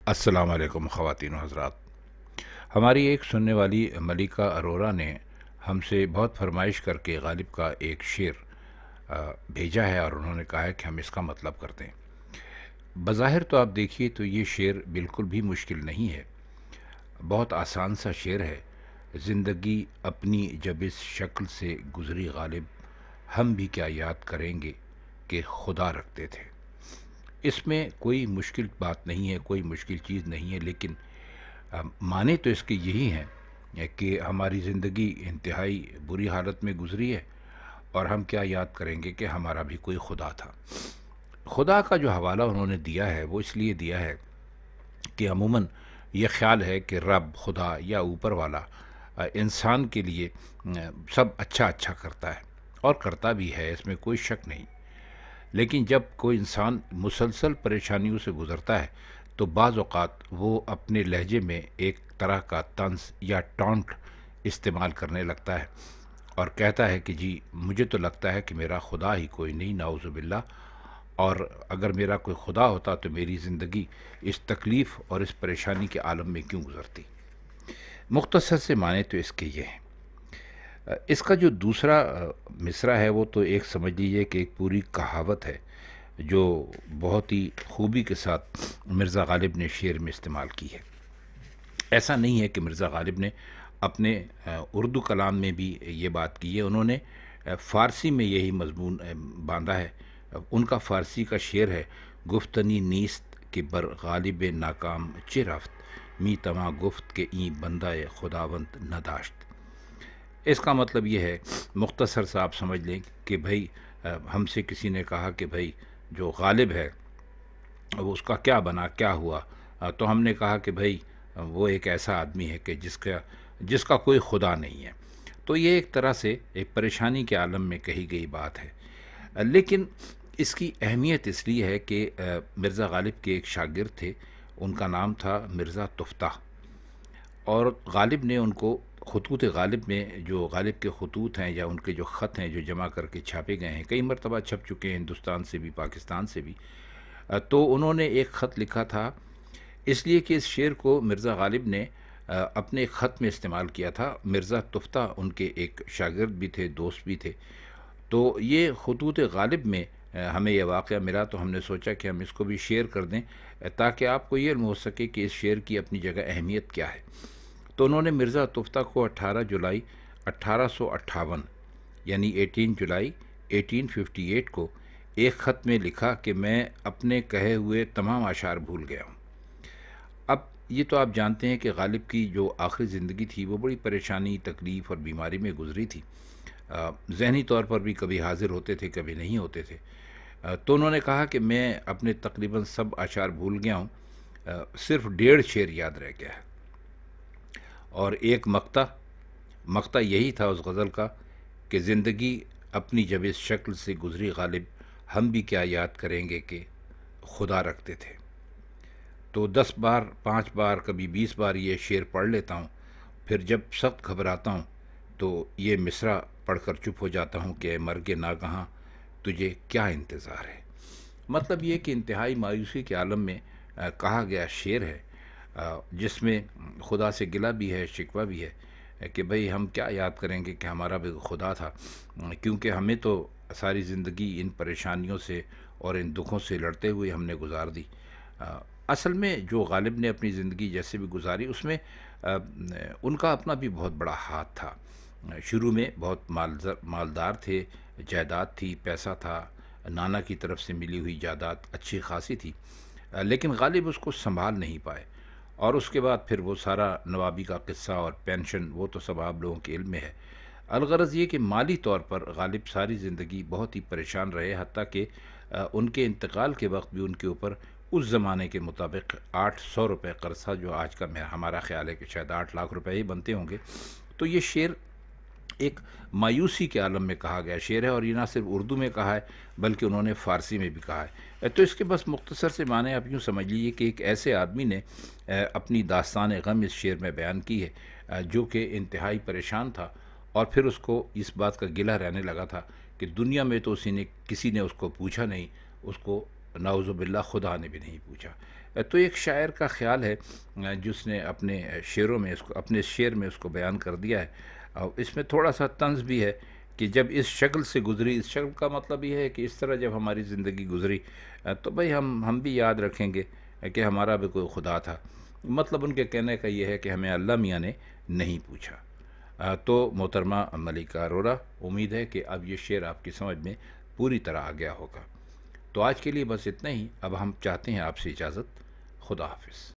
السلام علیکم خواتین و حضرات. ہماری ایک سننے والی ملکہ اروڑا نے ہم سے بہت فرمائش کر کے غالب کا ایک شعر بھیجا ہے اور انہوں نے کہا ہے کہ ہم اس کا مطلب کرتے ہیں. بظاہر تو آپ دیکھیے تو یہ شعر بالکل بھی مشکل نہیں ہے، بہت آسان سا شعر ہے. زندگی اپنی جب اس شکل سے گزری غالب، ہم بھی کیا یاد کریں گے کہ خدا رکھتے تھے. اس میں کوئی مشکل بات نہیں ہے، کوئی مشکل چیز نہیں ہے، لیکن معنی تو اس کے یہی ہیں کہ ہماری زندگی انتہائی بری حالت میں گزری ہے اور ہم کیا یاد کریں گے کہ ہمارا بھی کوئی خدا تھا. خدا کا جو حوالہ انہوں نے دیا ہے وہ اس لیے دیا ہے کہ عموماً یہ خیال ہے کہ رب، خدا یا اوپر والا انسان کے لیے سب اچھا اچھا کرتا ہے، اور کرتا بھی ہے، اس میں کوئی شک نہیں. لیکن جب کوئی انسان مسلسل پریشانیوں سے گزرتا ہے تو بعض اوقات وہ اپنے لہجے میں ایک طرح کا طنز یا ٹانٹ استعمال کرنے لگتا ہے اور کہتا ہے کہ جی مجھے تو لگتا ہے کہ میرا خدا ہی کوئی نہیں، نعوذ باللہ، اور اگر میرا کوئی خدا ہوتا تو میری زندگی اس تکلیف اور اس پریشانی کے عالم میں کیوں گزرتی. مختصر سے معنی تو اس کے یہ ہیں. اس کا جو دوسرا مصرع ہے وہ تو ایک سمجھ لیجیے کہ ایک پوری کہاوت ہے جو بہت ہی خوبی کے ساتھ مرزا غالب نے شعر میں استعمال کی ہے. ایسا نہیں ہے کہ مرزا غالب نے اپنے اردو کلام میں بھی یہ بات کی ہے، انہوں نے فارسی میں یہی مضمون باندھا ہے. ان کا فارسی کا شعر ہے: گفتنی نیست کہ بر غالب ناکام چہ رفت، می تواں گفت کہ این بندہ خداوند نداشت. اس کا مطلب یہ ہے، مختصر سا آپ سمجھ لیں کہ بھائی ہم سے کسی نے کہا کہ بھائی جو غالب ہے وہ اس کا کیا بنا، کیا ہوا، تو ہم نے کہا کہ بھائی وہ ایک ایسا آدمی ہے کہ جس کا کوئی خدا نہیں ہے. تو یہ ایک طرح سے ایک پریشانی کے عالم میں کہی گئی بات ہے. لیکن اس کی اہمیت اس لیے ہے کہ مرزا غالب کے ایک شاگرد تھے، ان کا نام تھا مرزا تفتح، اور غالب نے ان کو خطوط غالب میں، جو غالب کے خطوط ہیں یا ان کے جو خط ہیں جو جمع کر کے چھاپے گئے ہیں، کئی مرتبہ چھپ چکے ہیں ہندوستان سے بھی، پاکستان سے بھی، تو انہوں نے ایک خط لکھا تھا. اس لیے کہ اس شعر کو مرزا غالب نے اپنے ایک خط میں استعمال کیا تھا. مرزا تفتح ان کے ایک شاگرد بھی تھے، دوست بھی تھے. تو یہ خطوط غالب میں ہمیں یہ واقعہ ملا تو ہم نے سوچا کہ ہم اس کو بھی شیئر کر دیں تاکہ آپ کو یہ علم ہو سکے کہ اس شعر کی اپنی جگہ اہمیت کیا ہے. تو انہوں نے مرزا تفتح کو 18 جولائی 1858 یعنی 18 جولائی 1858 کو ایک خط میں لکھا کہ میں اپنے کہے ہوئے تمام اشعار بھول گیا ہوں. اب یہ تو آپ جانتے ہیں کہ غالب کی جو آخری زندگی تھی وہ بڑی پریشانی، تکلیف اور بیماری میں گزری تھی. ذہنی طور پر بھی کبھی حاضر ہوتے تھے، کبھی نہیں ہوتے تھے. تو انہوں نے کہا کہ میں اپنے تقریباً سب اشعار بھول گیا ہوں، صرف 1.5 شعر یاد رہ گیا ہے. اور ایک مقطع یہی تھا اس غزل کا کہ زندگی اپنی جب اس شکل سے گزری غالب، ہم بھی کیا یاد کریں گے کہ خدا رکھتے تھے. تو 10 بار، 5 بار، کبھی 20 بار یہ شعر پڑھ لیتا ہوں. پھر جب سخت گھبراتا ہوں تو یہ مصرع پڑھ کر چپ ہو جاتا ہوں کہ اے مرگ ناگہاں تجھے کیا انتظار ہے. مطلب یہ کہ انتہائی مایوسی کے عالم میں کہا گیا شعر ہے، جس میں خدا سے گلہ بھی ہے، شکوہ بھی ہے کہ بھئی ہم کیا یاد کریں گے کہ ہمارا بھی خدا تھا، کیونکہ ہمیں تو ساری زندگی ان پریشانیوں سے اور ان دکھوں سے لڑتے ہوئے ہم نے گزار دی. اصل میں جو غالب نے اپنی زندگی جیسے بھی گزاری، اس میں ان کا اپنا بھی بہت بڑا ہاتھ تھا. شروع میں بہت مالدار تھے، جائیداد تھی، پیسہ تھا، نانا کی طرف سے ملی ہوئی جائیداد اچھی خاصی تھی، لیکن غالب اس کو سنبھال نہیں پائے. اور اس کے بعد پھر وہ سارا نوابی کا قصہ اور پینشن، وہ تو سب آپ لوگوں کے علم میں ہے. الغرض یہ کہ مالی طور پر غالب ساری زندگی بہت ہی پریشان رہے، حتیٰ کہ ان کے انتقال کے وقت بھی ان کے اوپر اس زمانے کے مطابق 800 روپے قرض تھا، جو آج کا ہمارا خیال ہے کہ شاید 8 لاکھ روپے ہی بنتے ہوں گے. تو یہ شعر ایک مایوسی کے عالم میں کہا گیا شعر ہے، اور یہ نہ صرف اردو میں کہا ہے بلکہ انہوں نے فارسی میں بھی کہا ہے. تو اس کے بس مختصر سے معنی آپ یوں سمجھ لیجیے کہ ایک ایسے آدمی نے اپنی داستان غم اس شعر میں بیان کی ہے، جو کہ انتہائی پریشان تھا، اور پھر اس کو اس بات کا گلہ رہنے لگا تھا کہ دنیا میں تو کسی نے اس کو پوچھا نہیں، اس کو نعوذ باللہ خدا نے بھی نہیں پوچھا. تو ایک شاعر کا خیال ہے جس نے اپنے شعروں میں اپنے شعر میں اس کو بیان کر دیا ہے، اور اس میں تھوڑا سا طنز بھی ہے کہ جب اس شکل سے گزری، اس شکل کا مطلب یہ ہے کہ اس طرح جب ہماری زندگی گزری تو بھئی ہم بھی یاد رکھیں گے کہ ہمارا بھی کوئی خدا تھا۔ مطلب ان کے کہنے کا یہ ہے کہ ہمیں اللہ میاں نے نہیں پوچھا۔ تو محترمہ ملیکہ ارورا، امید ہے کہ اب یہ شعر آپ کی سمجھ میں پوری طرح آ گیا ہوگا۔ تو آج کے لیے بس اتنا ہی، اب ہم چاہتے ہیں آپ سے اجازت۔ خدا حافظ۔